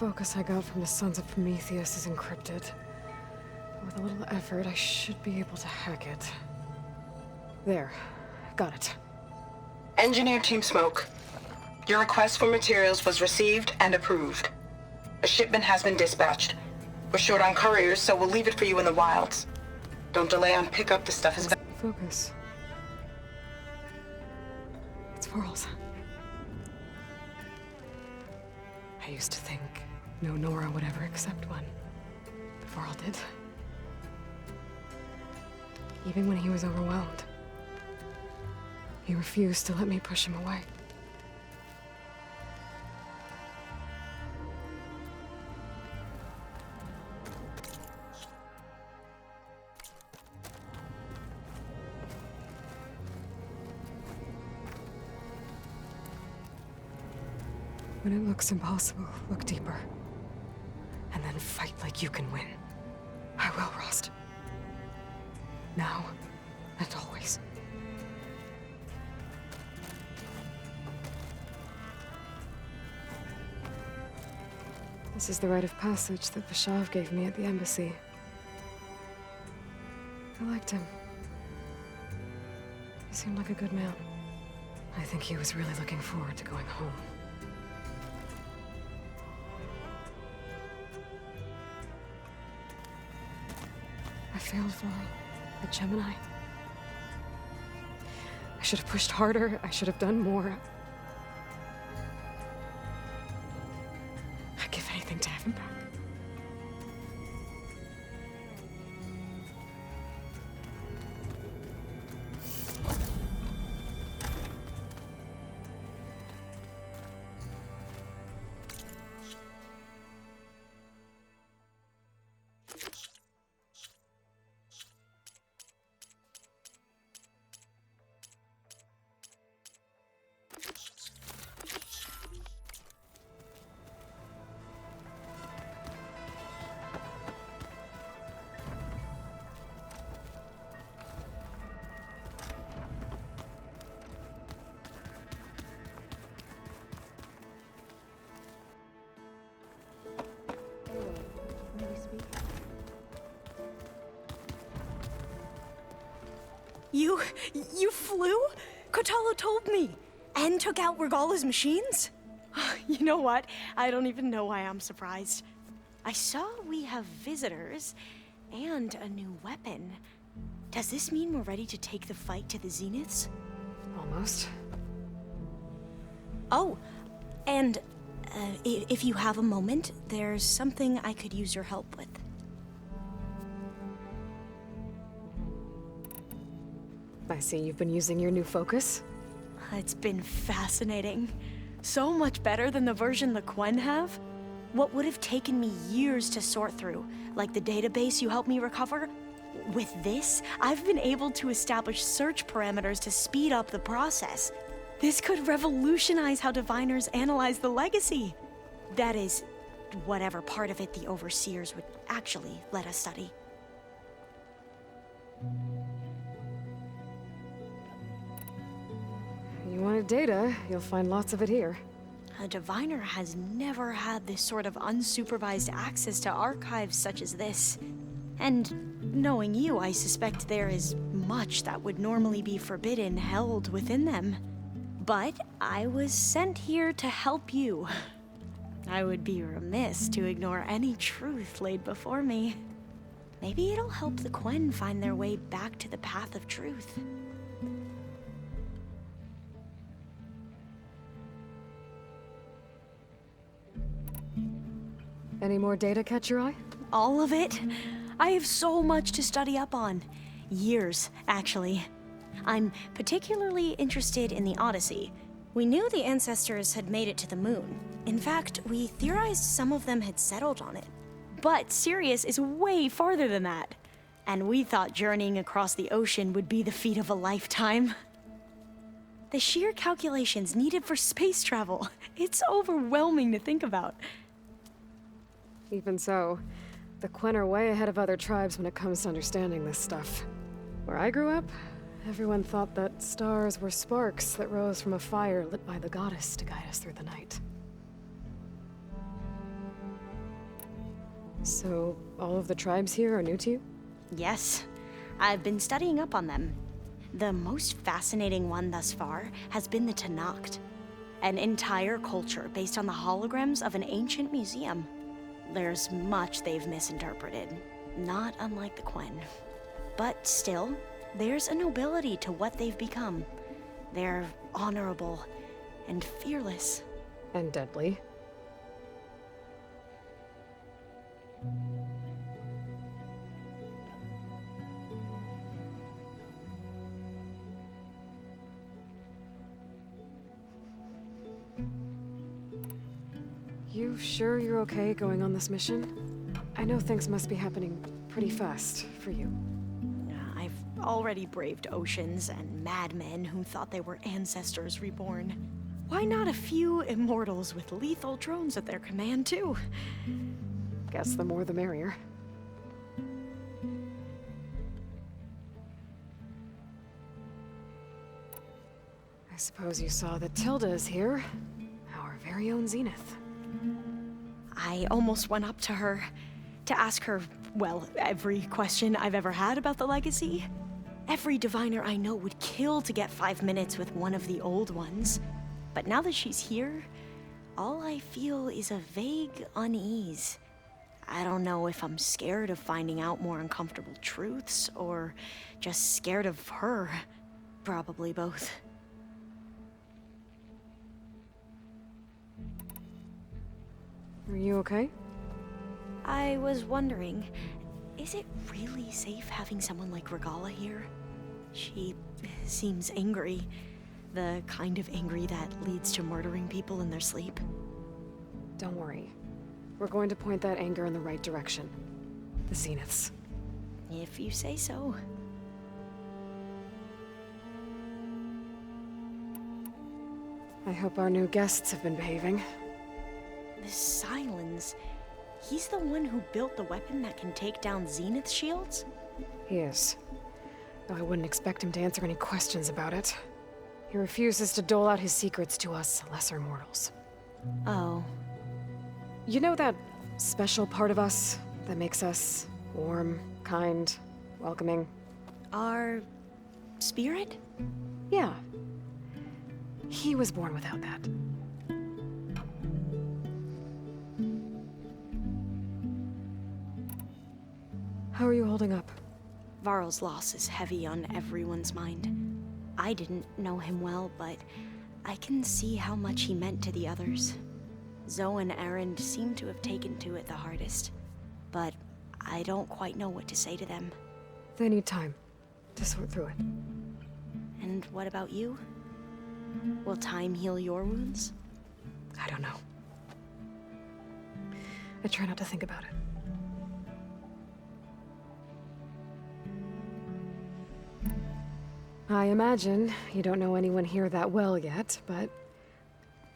focus I got from the Sons of Prometheus is encrypted. With a little effort, I should be able to hack it. There. Got it. Engineer Team Smoke, your request for materials was received and approved. A shipment has been dispatched. We're short on couriers, so we'll leave it for you in the wilds. Don't delay on pickup, the stuff is... Focus. It's Varl's. I used to think no Nora would ever accept one. But Varl did. Even when he was overwhelmed. He refused to let me push him away. When it looks impossible, look deeper. And then fight like you can win. I will, Rost. Now and always. This is the rite of passage that Vashav gave me at the embassy. I liked him. He seemed like a good man. I think he was really looking forward to going home. I failed Varl at Gemini. I should have pushed harder. I should have done more. I'd give anything to have him back. You flew? Kotallo told me! And took out Regalla's machines? You know what? I don't even know why I'm surprised. I saw we have visitors and a new weapon. Does this mean we're ready to take the fight to the Zeniths? Almost. Oh, and if you have a moment, there's something I could use your help with. I see you've been using your new focus. It's been fascinating. So much better than the version the Quen have. What would have taken me years to sort through, like the database you helped me recover, with this, I've been able to establish search parameters to speed up the process. This could revolutionize how diviners analyze the legacy. That is, whatever part of it the Overseers would actually let us study. You wanted data, you'll find lots of it here. A diviner has never had this sort of unsupervised access to archives such as this. And knowing you, I suspect there is much that would normally be forbidden held within them. But I was sent here to help you. I would be remiss to ignore any truth laid before me. Maybe it'll help the Quen find their way back to the path of truth. Any more data catch your eye? All of it? I have so much to study up on. Years, actually. I'm particularly interested in the Odyssey. We knew the ancestors had made it to the moon. In fact, we theorized some of them had settled on it. But Sirius is way farther than that. And we thought journeying across the ocean would be the feat of a lifetime. The sheer calculations needed for space travel, it's overwhelming to think about. Even so, the Quen are way ahead of other tribes when it comes to understanding this stuff. Where I grew up, everyone thought that stars were sparks that rose from a fire lit by the goddess to guide us through the night. So, all of the tribes here are new to you? Yes, I've been studying up on them. The most fascinating one thus far has been the Tenakth, an entire culture based on the holograms of an ancient museum. There's much they've misinterpreted, not unlike the Quen. But still, there's a nobility to what they've become. They're honorable and fearless. And deadly. You sure you're okay going on this mission? I know things must be happening pretty fast for you. I've already braved oceans and madmen who thought they were ancestors reborn. Why not a few immortals with lethal drones at their command, too? Guess the more the merrier. I suppose you saw that Tilda is here. Our very own Zenith. I almost went up to her to ask her, well, every question I've ever had about the legacy. Every diviner I know would kill to get 5 minutes with one of the old ones. But now that she's here, all I feel is a vague unease. I don't know if I'm scared of finding out more uncomfortable truths, or just scared of her. Probably both. Are you okay? I was wondering, is it really safe having someone like Regalla here? She seems angry. The kind of angry that leads to murdering people in their sleep. Don't worry. We're going to point that anger in the right direction. The Zeniths. If you say so. I hope our new guests have been behaving. This Silence, he's the one who built the weapon that can take down Zenith shields? He is. Though I wouldn't expect him to answer any questions about it. He refuses to dole out his secrets to us lesser mortals. Oh. You know that special part of us that makes us warm, kind, welcoming? Our spirit? Yeah. He was born without that. How are you holding up? Varl's loss is heavy on everyone's mind. I didn't know him well, but I can see how much he meant to the others. Zoe and Erend seem to have taken to it the hardest, but I don't quite know what to say to them. They need time to sort through it. And what about you? Will time heal your wounds? I don't know. I try not to think about it. I imagine you don't know anyone here that well yet, but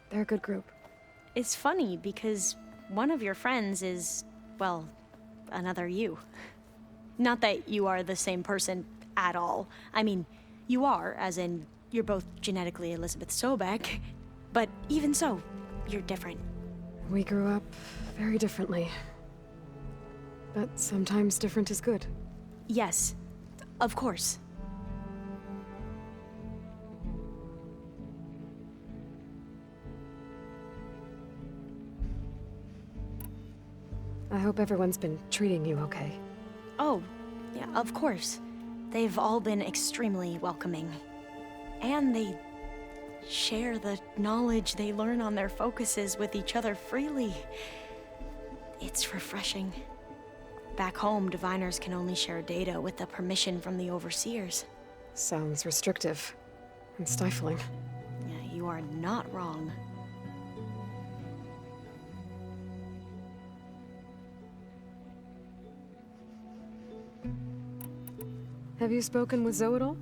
they're a good group. It's funny because one of your friends is, well, another you. Not that you are the same person at all. I mean, you are, as in, you're both genetically Elizabeth Sobek, but even so, you're different. We grew up very differently. But sometimes different is good. Yes, of course. I hope everyone's been treating you okay. Oh, yeah, of course. They've all been extremely welcoming. And they share the knowledge they learn on their focuses with each other freely. It's refreshing. Back home, diviners can only share data with the permission from the overseers. Sounds restrictive and stifling. Yeah, you are not wrong. Have you spoken with Zoe at all?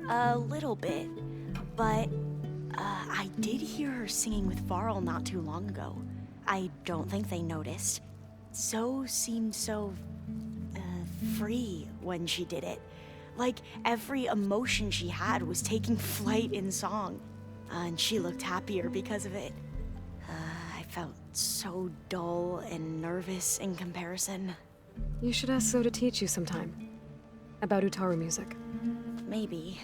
A little bit, but I did hear her singing with Varl not too long ago. I don't think they noticed. Zoe seemed so free when she did it. Like every emotion she had was taking flight in song. And she looked happier because of it. I felt so dull and nervous in comparison. You should ask So to teach you sometime. About Utaru music. Maybe.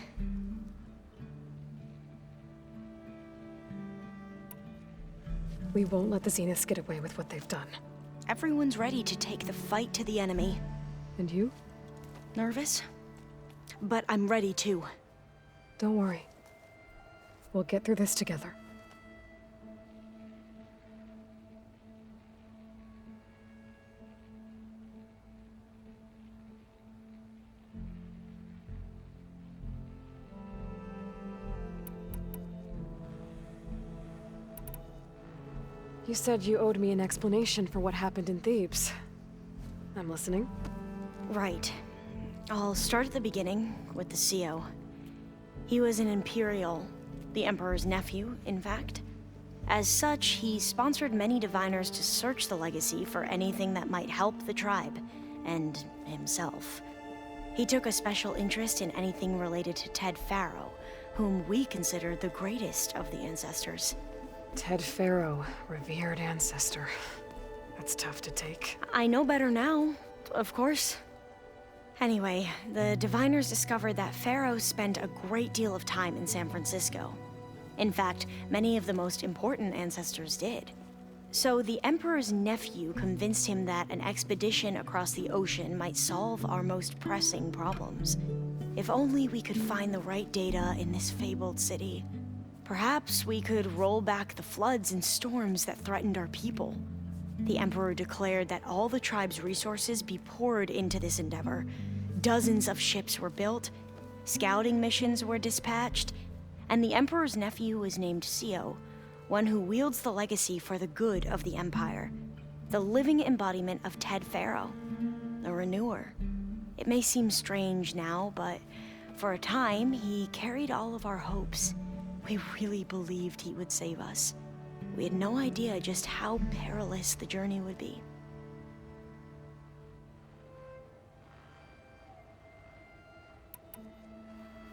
We won't let the Zeniths get away with what they've done. Everyone's ready to take the fight to the enemy. And you? Nervous? But I'm ready too. Don't worry. We'll get through this together. You said you owed me an explanation for what happened in Thebes. I'm listening. Right. I'll start at the beginning with the CEO. He was an Imperial, the Emperor's nephew, in fact. As such, he sponsored many diviners to search the legacy for anything that might help the tribe, and himself. He took a special interest in anything related to Ted Faro, whom we consider the greatest of the ancestors. Ted Faro, revered ancestor. That's tough to take. I know better now, of course. Anyway, the diviners discovered that Faro spent a great deal of time in San Francisco. In fact, many of the most important ancestors did. So the Emperor's nephew convinced him that an expedition across the ocean might solve our most pressing problems. If only we could find the right data in this fabled city. Perhaps we could roll back the floods and storms that threatened our people. The Emperor declared that all the tribe's resources be poured into this endeavor. Dozens of ships were built, scouting missions were dispatched, and the Emperor's nephew was named CEO, one who wields the legacy for the good of the Empire, the living embodiment of Ted Faro, the Renewer. It may seem strange now, but for a time, he carried all of our hopes. We really believed he would save us. We had no idea just how perilous the journey would be.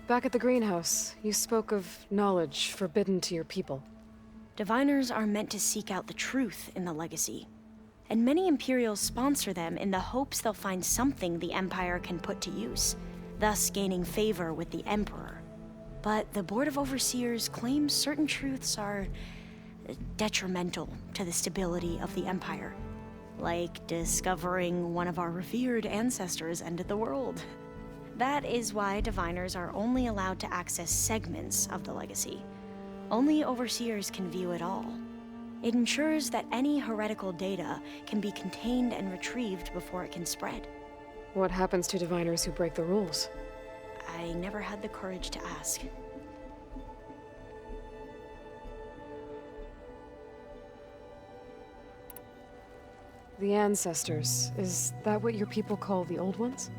Back at the greenhouse, you spoke of knowledge forbidden to your people. Diviners are meant to seek out the truth in the legacy, and many Imperials sponsor them in the hopes they'll find something the Empire can put to use, thus gaining favor with the Emperor. But the Board of Overseers claims certain truths are detrimental to the stability of the Empire, like discovering one of our revered ancestors ended the world. That is why diviners are only allowed to access segments of the legacy. Only Overseers can view it all. It ensures that any heretical data can be contained and retrieved before it can spread. What happens to diviners who break the rules? I never had the courage to ask. The ancestors, is that what your people call the old ones?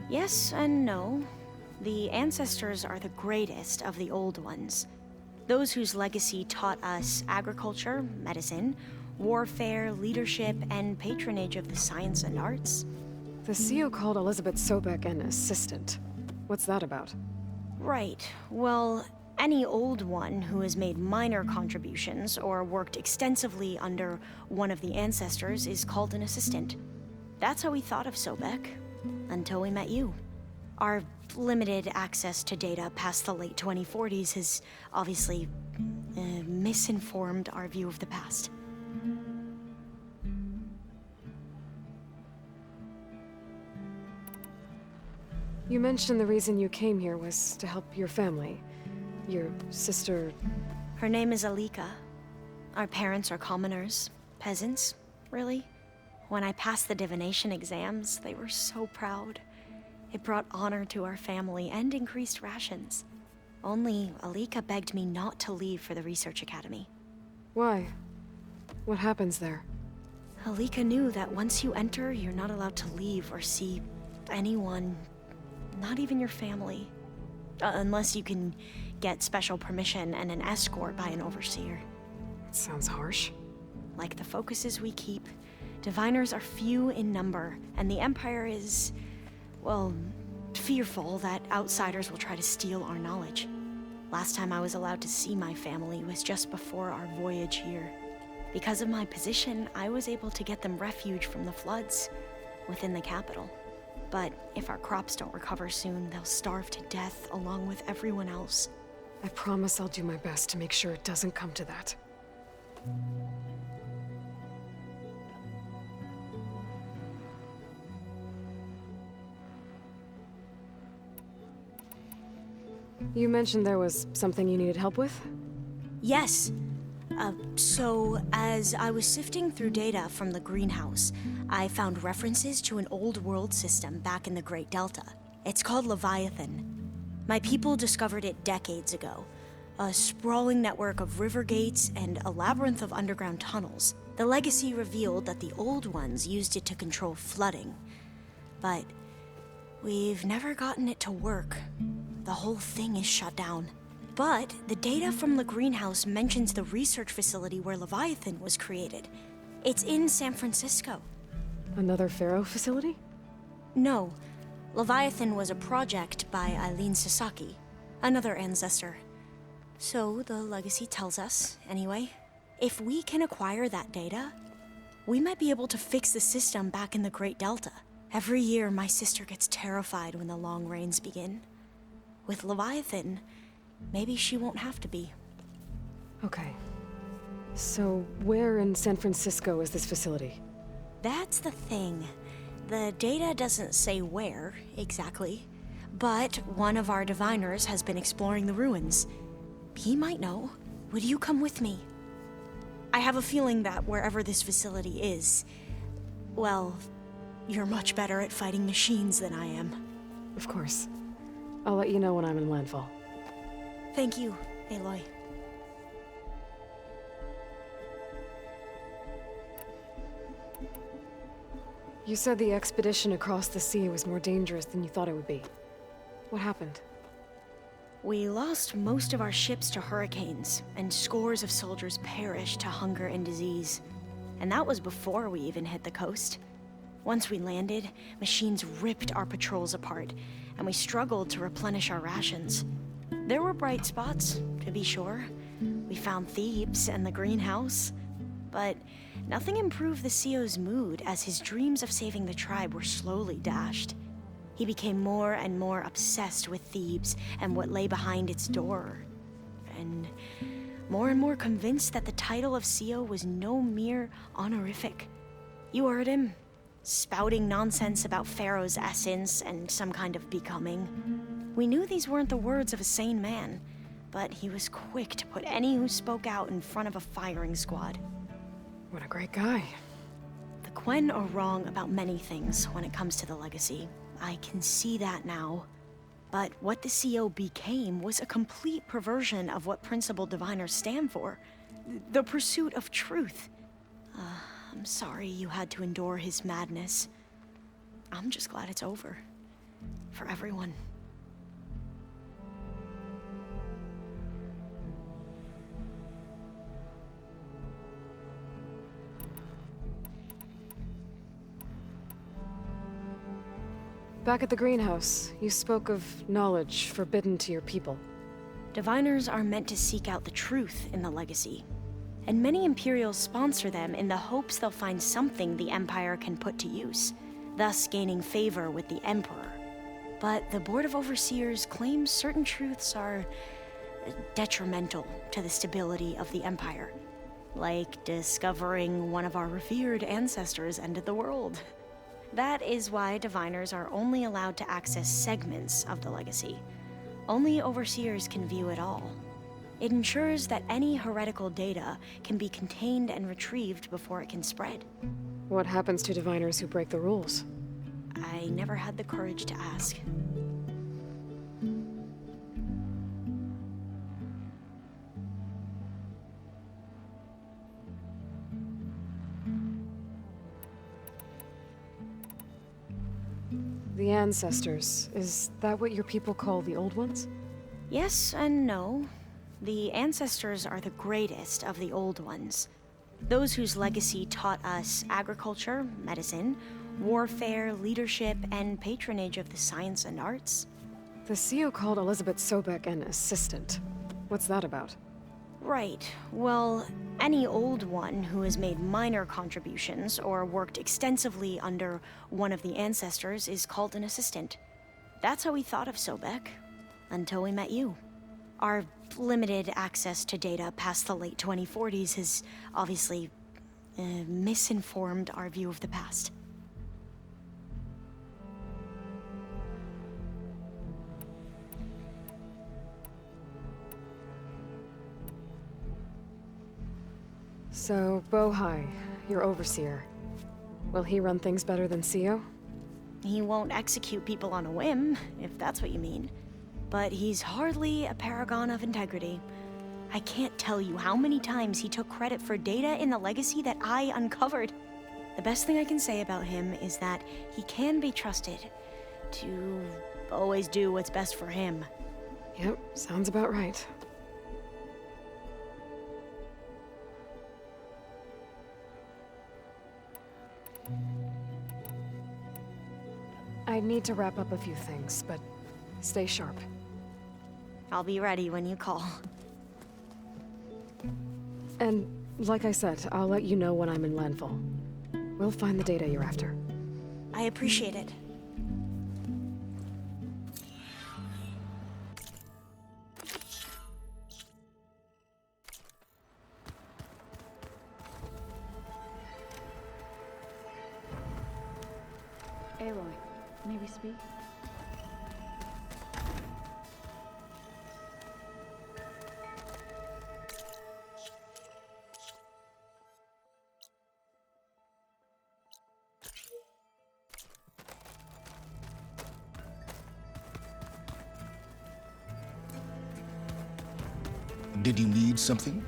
Yes and no. The ancestors are the greatest of the old ones. Those whose legacy taught us agriculture, medicine, warfare, leadership, and patronage of the science and arts. The CEO called Elizabeth Sobek an assistant. What's that about? Right. Well, any old one who has made minor contributions or worked extensively under one of the ancestors is called an assistant. That's how we thought of Sobek, until we met you. Our limited access to data past the late 2040s has obviously misinformed our view of the past. You mentioned the reason you came here was to help your family. Your sister... Her name is Alika. Our parents are commoners, peasants, really. When I passed the divination exams, they were so proud. It brought honor to our family and increased rations. Only Alika begged me not to leave for the research academy. Why? What happens there? Alika knew that once you enter, you're not allowed to leave or see anyone, not even your family. Unless you can get special permission and an escort by an overseer. It sounds harsh. Like the focuses we keep, diviners are few in number, and the Empire is, well, fearful that outsiders will try to steal our knowledge. Last time I was allowed to see my family was just before our voyage here. Because of my position, I was able to get them refuge from the floods within the capital. But if our crops don't recover soon, they'll starve to death along with everyone else. I promise I'll do my best to make sure it doesn't come to that. You mentioned there was something you needed help with? Yes. So, as I was sifting through data from the greenhouse, I found references to an old world system back in the Great Delta. It's called Leviathan. My people discovered it decades ago. A sprawling network of river gates and a labyrinth of underground tunnels. The legacy revealed that the old ones used it to control flooding. But we've never gotten it to work. The whole thing is shut down. But the data from the greenhouse mentions the research facility where Leviathan was created. It's in San Francisco. Another Pharaoh facility? No. Leviathan was a project by Eileen Sasaki, another ancestor. So the legacy tells us, anyway. If we can acquire that data, we might be able to fix the system back in the Great Delta. Every year, my sister gets terrified when the long rains begin. With Leviathan, maybe she won't have to be. Okay. So, where in San Francisco is this facility? That's the thing. The data doesn't say where, exactly. But one of our diviners has been exploring the ruins. He might know. Would you come with me? I have a feeling that wherever this facility is, well, you're much better at fighting machines than I am. Of course. I'll let you know when I'm in landfall. Thank you, Aloy. You said the expedition across the sea was more dangerous than you thought it would be. What happened? We lost most of our ships to hurricanes, and scores of soldiers perished to hunger and disease. And that was before we even hit the coast. Once we landed, machines ripped our patrols apart, and we struggled to replenish our rations. There were bright spots, to be sure. We found Thebes and the greenhouse. But nothing improved the CEO's mood as his dreams of saving the tribe were slowly dashed. He became more and more obsessed with Thebes and what lay behind its door. And more convinced that the title of CEO was no mere honorific. You heard him, spouting nonsense about Pharaoh's essence and some kind of becoming. We knew these weren't the words of a sane man, but he was quick to put any who spoke out in front of a firing squad. What a great guy. The Quen are wrong about many things when it comes to the legacy. I can see that now. But what the CO became was a complete perversion of what Principal Diviners stand for. The pursuit of truth. I'm sorry you had to endure his madness. I'm just glad it's over. For everyone. Back at the greenhouse, you spoke of knowledge forbidden to your people. Diviners are meant to seek out the truth in the legacy. And many Imperials sponsor them in the hopes they'll find something the Empire can put to use, thus gaining favor with the Emperor. But the Board of Overseers claims certain truths are detrimental to the stability of the Empire. Like discovering one of our revered ancestors ended the world. That is why Diviners are only allowed to access segments of the legacy. Only Overseers can view it all. It ensures that any heretical data can be contained and retrieved before it can spread. What happens to Diviners who break the rules? I never had the courage to ask. The ancestors, is that what your people call the old ones? Yes and no. The ancestors are the greatest of the old ones. Those whose legacy taught us agriculture, medicine, warfare, leadership, and patronage of the science and arts. The CEO called Elizabeth Sobek an assistant. What's that about? Right. Well, any old one who has made minor contributions or worked extensively under one of the ancestors is called an assistant. That's how we thought of Sobek, until we met you. Our limited access to data past the late 2040s has obviously misinformed our view of the past. So, Bohai, your overseer. Will he run things better than Sio? He won't execute people on a whim, if that's what you mean. But he's hardly a paragon of integrity. I can't tell you how many times he took credit for data in the legacy that I uncovered. The best thing I can say about him is that he can be trusted to always do what's best for him. Yep, sounds about right. I need to wrap up a few things, but stay sharp. I'll be ready when you call. And like I said, I'll let you know when I'm in landfall. We'll find the data you're after. I appreciate it. Aloy, may we speak? Did you need something?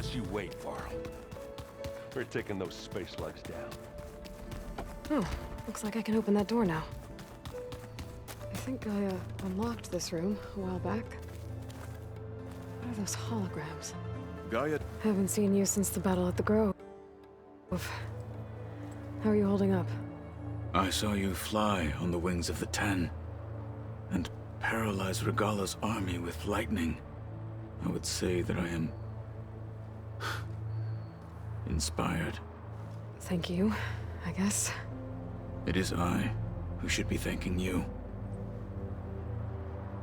Unless you wait, Varl. We're taking those space slugs down. Oh, looks like I can open that door now. I think I unlocked this room a while back. What are those holograms? Gaia, Haven't seen you since the battle at the Grove. How are you holding up? I saw you fly on the wings of the Ten, and paralyze Regala's army with lightning. I would say that I am inspired. Thank you, I guess. It is I who should be thanking you.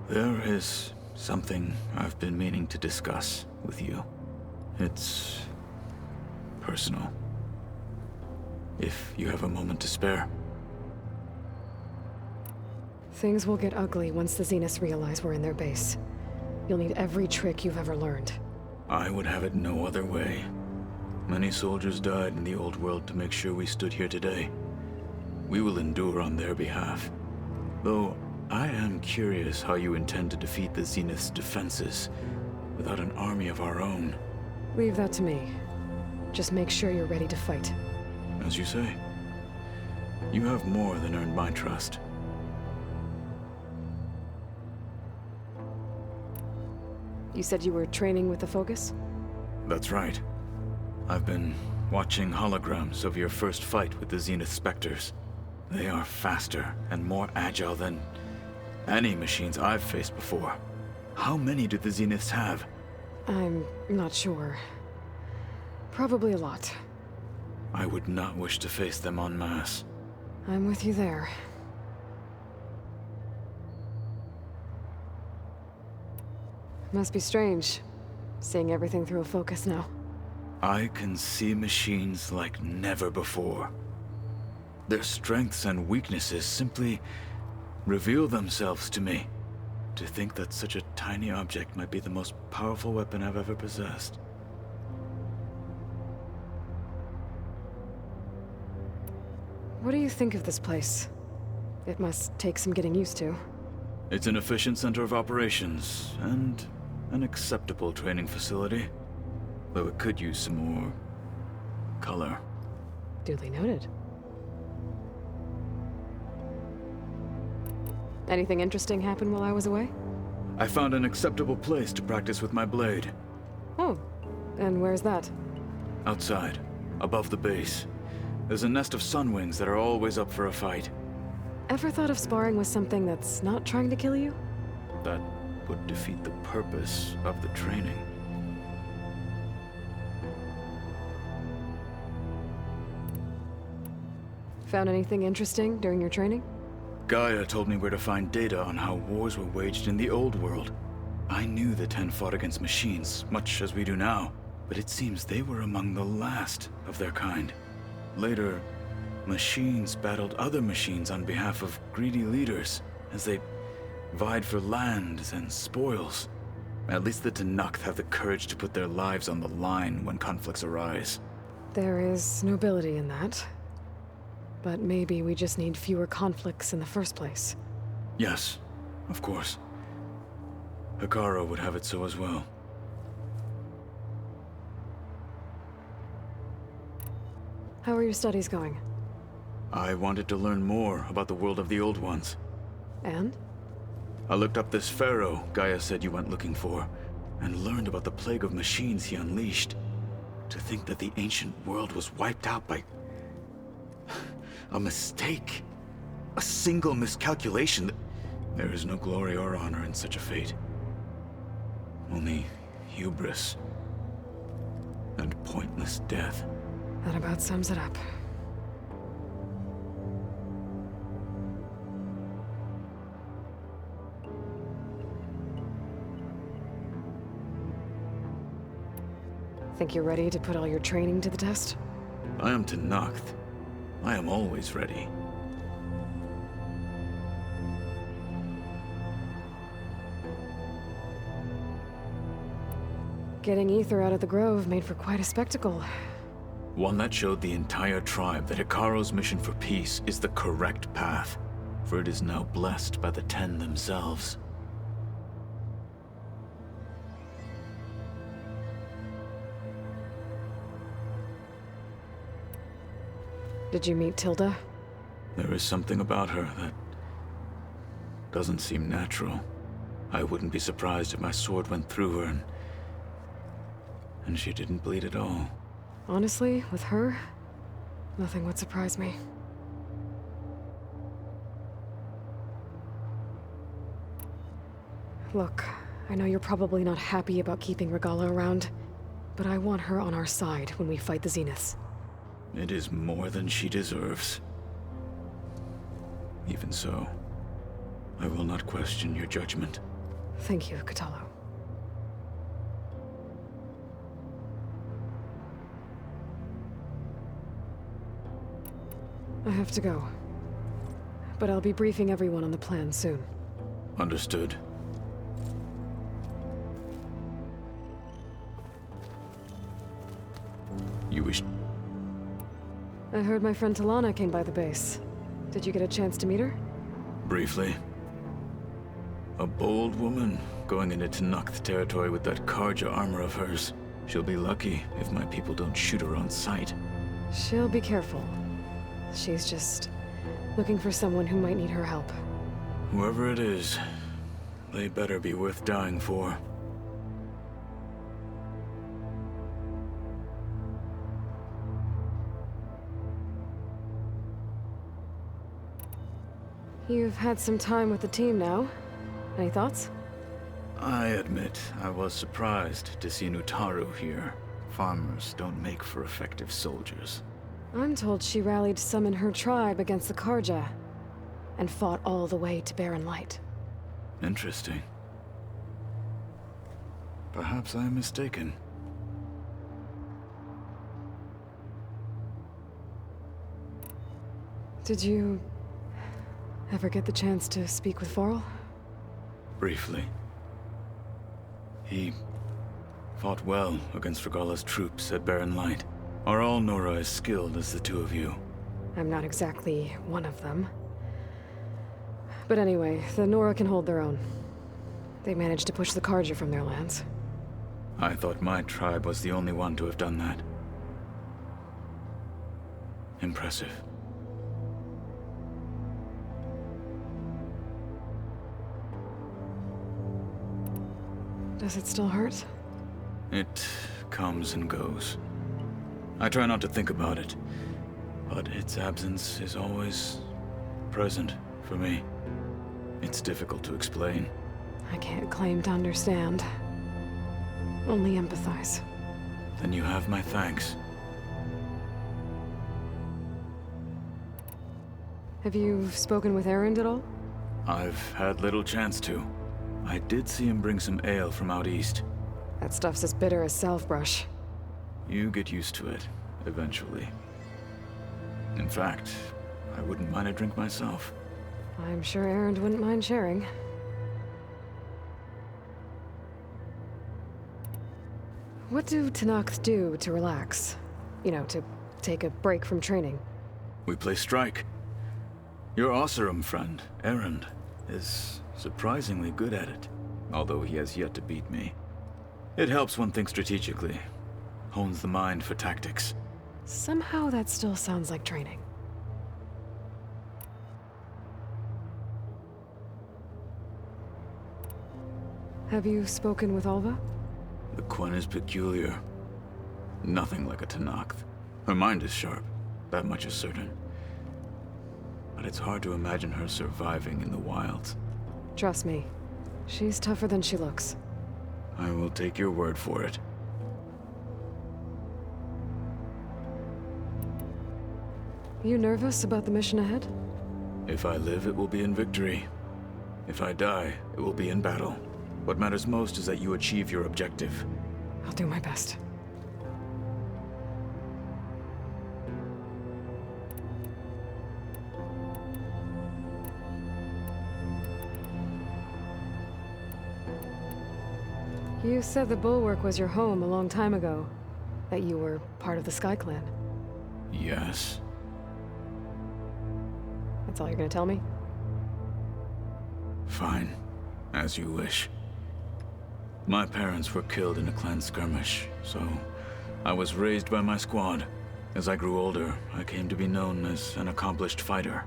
There is something I've been meaning to discuss with you. It's personal. If you have a moment to spare. Things will get ugly once the Zeniths realize we're in their base. You'll need every trick you've ever learned. I would have it no other way. Many soldiers died in the old world to make sure we stood here today. We will endure on their behalf. Though, I am curious how you intend to defeat the Zenith's defenses without an army of our own. Leave that to me. Just make sure you're ready to fight. As you say. You have more than earned my trust. You said you were training with the Focus? That's right. I've been watching holograms of your first fight with the Zenith Spectres. They are faster and more agile than any machines I've faced before. How many do the Zeniths have? I'm not sure. Probably a lot. I would not wish to face them en masse. I'm with you there. Must be strange, seeing everything through a focus now. I can see machines like never before. Their strengths and weaknesses simply reveal themselves to me. To think that such a tiny object might be the most powerful weapon I've ever possessed. What do you think of this place? It must take some getting used to. It's an efficient center of operations, and an acceptable training facility. Though it could use some more color. Duly noted. Anything interesting happen while I was away? I found an acceptable place to practice with my blade. Oh, and where's that? Outside, above the base. There's a nest of sunwings that are always up for a fight. Ever thought of sparring with something that's not trying to kill you? That would defeat the purpose of the training. Found anything interesting during your training? Gaia told me where to find data on how wars were waged in the old world. I knew the Ten fought against machines, much as we do now, but it seems they were among the last of their kind. Later, machines battled other machines on behalf of greedy leaders, as they vied for lands and spoils. At least the Tenakth have the courage to put their lives on the line when conflicts arise. There is nobility in that. But maybe we just need fewer conflicts in the first place. Yes, of course. Hekarro would have it so as well. How are your studies going? I wanted to learn more about the world of the Old Ones. And? I looked up this pharaoh Gaia said you went looking for, and learned about the plague of machines he unleashed. To think that the ancient world was wiped out by a mistake. A single miscalculation. There is no glory or honor in such a fate. Only hubris and pointless death. That about sums it up. Think you're ready to put all your training to the test? I am Tenakth. I am always ready. Getting Ether out of the Grove made for quite a spectacle. One that showed the entire tribe that Hekarro's mission for peace is the correct path, for it is now blessed by the Ten themselves. Did you meet Tilda? There is something about her that doesn't seem natural. I wouldn't be surprised if my sword went through her and she didn't bleed at all. Honestly, with her, nothing would surprise me. Look, I know you're probably not happy about keeping Regalla around, but I want her on our side when we fight the Zeniths. It is more than she deserves. Even so, I will not question your judgment. Thank you, Kotallo. I have to go. But I'll be briefing everyone on the plan soon. Understood. You wish... I heard my friend Talana came by the base. Did you get a chance to meet her? Briefly. A bold woman going into Tenakth territory with that Karja armor of hers. She'll be lucky if my people don't shoot her on sight. She'll be careful. She's just looking for someone who might need her help. Whoever it is, they better be worth dying for. You've had some time with the team now. Any thoughts? I admit, I was surprised to see Nutaru here. Farmers don't make for effective soldiers. I'm told she rallied some in her tribe against the Karja, and fought all the way to Barren Light. Interesting. Perhaps I am mistaken. Did you ever get the chance to speak with Varl? Briefly. He fought well against Regalla's troops at Barren Light. Are all Nora as skilled as the two of you? I'm not exactly one of them. But anyway, the Nora can hold their own. They managed to push the Karja from their lands. I thought my tribe was the only one to have done that. Impressive. Does it still hurt? It comes and goes. I try not to think about it, but its absence is always present for me. It's difficult to explain. I can't claim to understand. Only empathize. Then you have my thanks. Have you spoken with Erend at all? I've had little chance to. I did see him bring some ale from out east. That stuff's as bitter as salvebrush. You get used to it, eventually. In fact, I wouldn't mind a drink myself. I'm sure Erend wouldn't mind sharing. What do Tenakth do to relax? You know, to take a break from training? We play strike. Your Oseram friend, Erend, is surprisingly good at it, although he has yet to beat me. It helps one think strategically, hones the mind for tactics. Somehow that still sounds like training. Have you spoken with Alva? The Quen is peculiar. Nothing like a Tenakth. Her mind is sharp, that much is certain. But it's hard to imagine her surviving in the wilds. Trust me, she's tougher than she looks. I will take your word for it. You nervous about the mission ahead? If I live, it will be in victory. If I die, it will be in battle. What matters most is that you achieve your objective. I'll do my best. You said the Bulwark was your home a long time ago. That you were part of the Sky Clan. Yes. That's all you're gonna tell me? Fine. As you wish. My parents were killed in a clan skirmish, so I was raised by my squad. As I grew older, I came to be known as an accomplished fighter.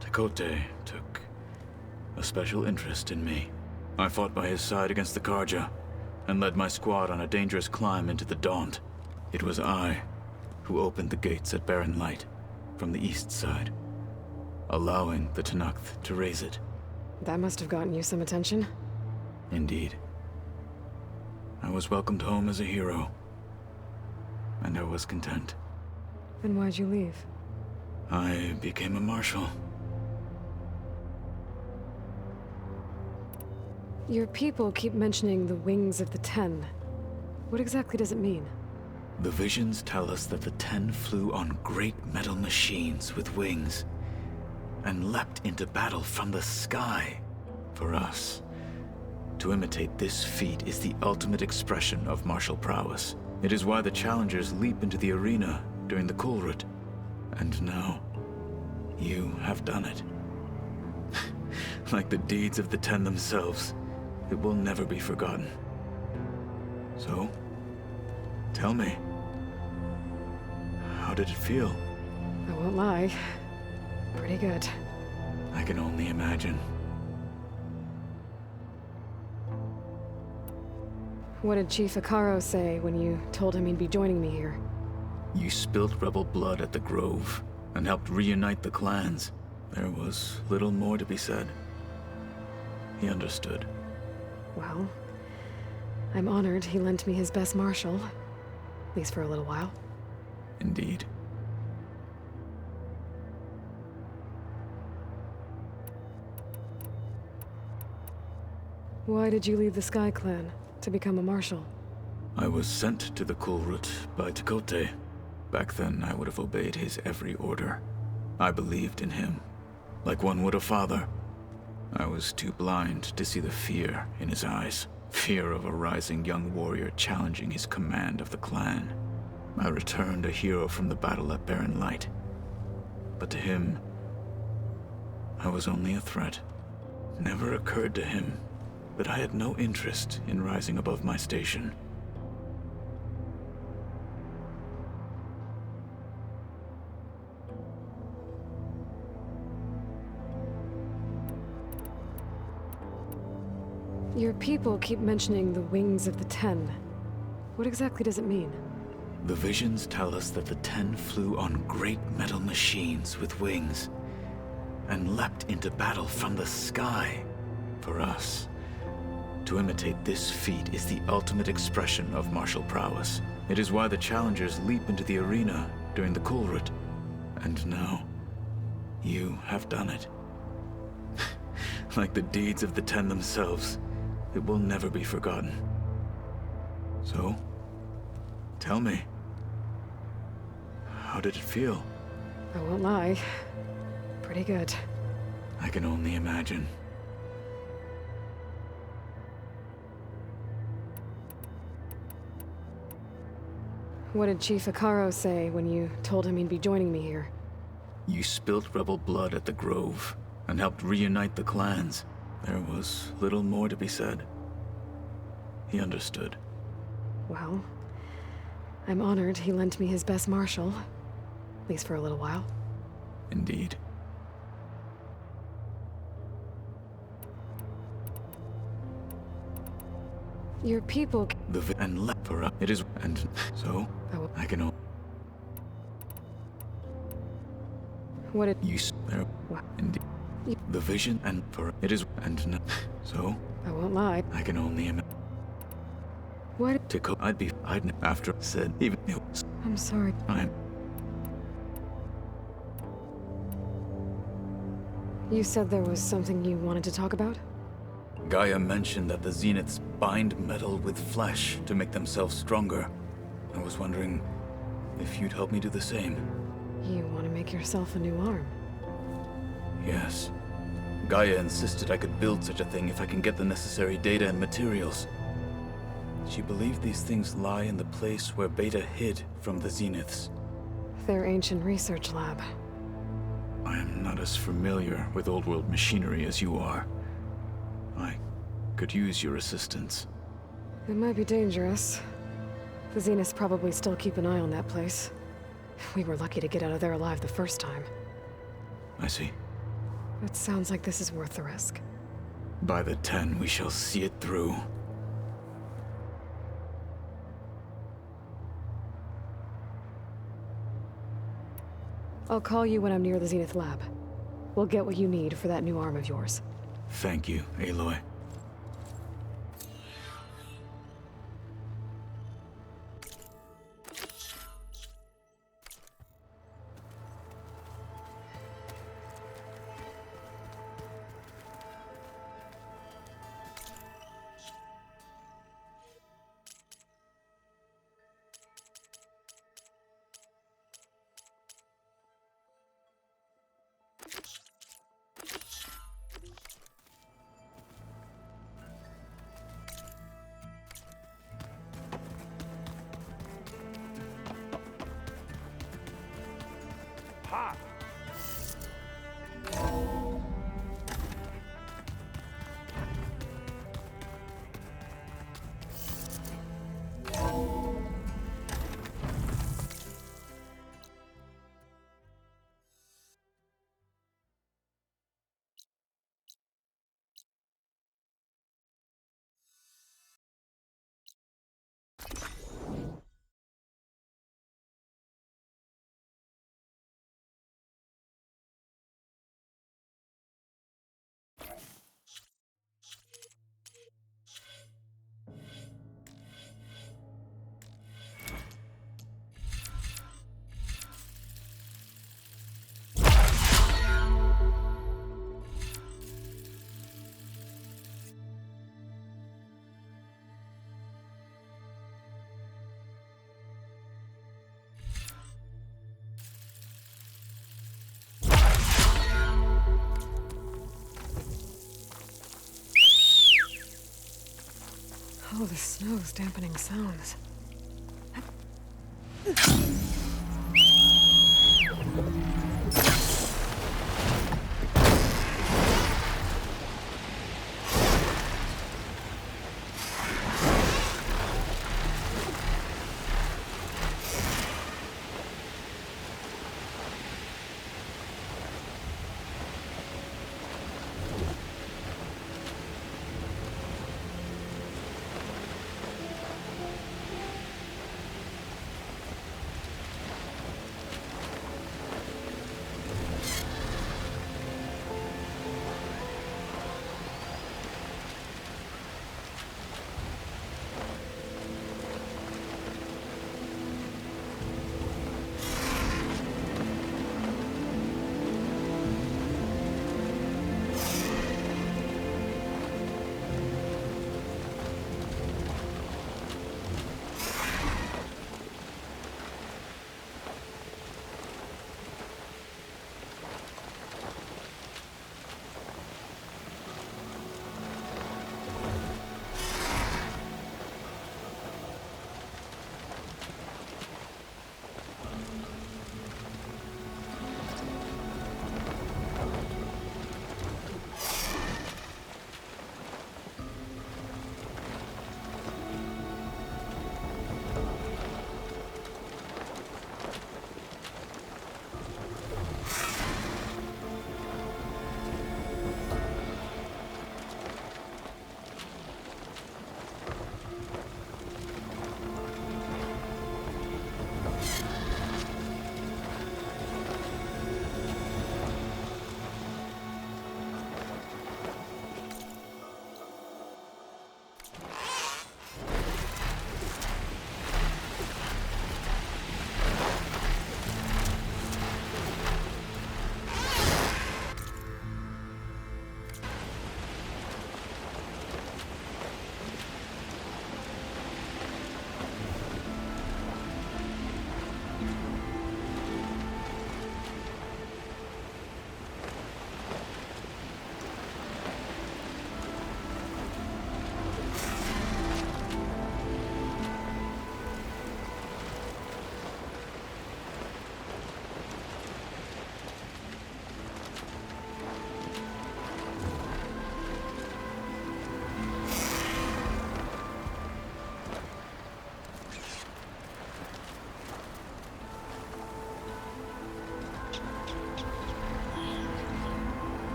Tekote took a special interest in me. I fought by his side against the Karja, and led my squad on a dangerous climb into the Daunt. It was I who opened the gates at Barren Light from the east side, allowing the Tenakth to raise it. That must have gotten you some attention. Indeed. I was welcomed home as a hero, and I was content. Then why'd you leave? I became a marshal. Your people keep mentioning the wings of the Ten. What exactly does it mean? The visions tell us that the Ten flew on great metal machines with wings, and leapt into battle from the sky. For us, to imitate this feat is the ultimate expression of martial prowess. It is why the challengers leap into the arena during the Kulrut. And now, you have done it. Like the deeds of the Ten themselves, it will never be forgotten. So, tell me, how did it feel? I won't lie. Pretty good. I can only imagine. What did Chief Akaro say when you told him he'd be joining me here? You spilt rebel blood at the Grove, and helped reunite the clans. There was little more to be said. He understood. Well, I'm honored he lent me his best marshal. At least for a little while. Indeed. Why did you leave the Sky Clan to become a marshal? I was sent to the Kulrut by Tekote. Back then, I would have obeyed his every order. I believed in him, like one would a father. I was too blind to see the fear in his eyes. Fear of a rising young warrior challenging his command of the clan. I returned a hero from the battle at Barren Light. But to him, I was only a threat. It never occurred to him that I had no interest in rising above my station. Your people keep mentioning the wings of the Ten. What exactly does it mean? The visions tell us that the Ten flew on great metal machines with wings, and leapt into battle from the sky. For us, to imitate this feat is the ultimate expression of martial prowess. It is why the challengers leap into the arena during the Kulrut. And now, you have done it. Like the deeds of the Ten themselves, it will never be forgotten. So, tell me, how did it feel? I won't lie. Pretty good. I can only imagine. What did Chief Akaro say when you told him he'd be joining me here? You spilt rebel blood at the Grove, and helped reunite the clans. There was little more to be said. He understood. Well, I'm honored he lent me his best marshal. At least for a little while. Indeed. Your people... And left for it is, and so I can. What did... You there? What? Indeed. The vision and for it is, and so I won't lie. I can only imagine. What? To go, I'd after said even. I'm sorry. You said there was something you wanted to talk about? Gaia mentioned that the Zeniths bind metal with flesh to make themselves stronger. I was wondering if you'd help me do the same. You want to make yourself a new arm? Yes. Gaia insisted I could build such a thing if I can get the necessary data and materials. She believed these things lie in the place where Beta hid from the Zeniths. Their ancient research lab. I am not as familiar with old world machinery as you are. I could use your assistance. It might be dangerous. The Zeniths probably still keep an eye on that place. We were lucky to get out of there alive the first time. I see. It sounds like this is worth the risk. By the 10, we shall see it through. I'll call you when I'm near the Zenith lab. We'll get what you need for that new arm of yours. Thank you, Aloy. Oh, the snow's dampening sounds.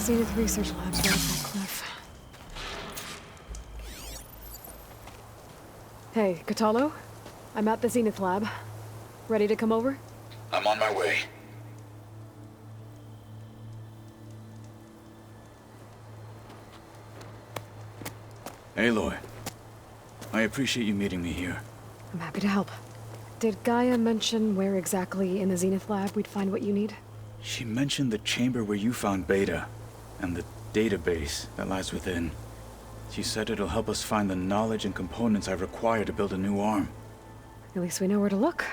Zenith Research Lab's right up that cliff. Hey, Katalo? I'm at the Zenith Lab. Ready to come over? I'm on my way. Aloy, I appreciate you meeting me here. I'm happy to help. Did Gaia mention where exactly in the Zenith Lab we'd find what you need? She mentioned the chamber where you found Beta, and the database that lies within. She said it'll help us find the knowledge and components I require to build a new arm. At least we know where to look.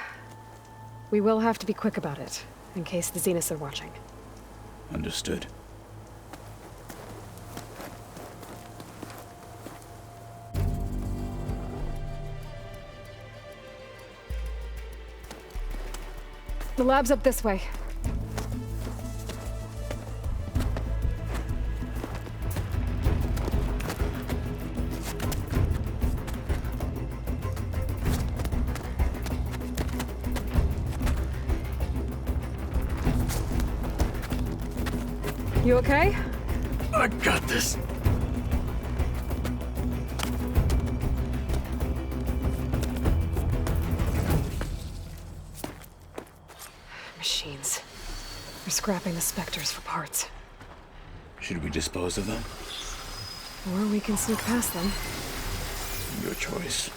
We will have to be quick about it, in case the Zeniths are watching. Understood. The lab's up this way. You okay? I got this. Machines. They're scrapping the Spectres for parts. Should we dispose of them? Or we can sneak past them. Your choice.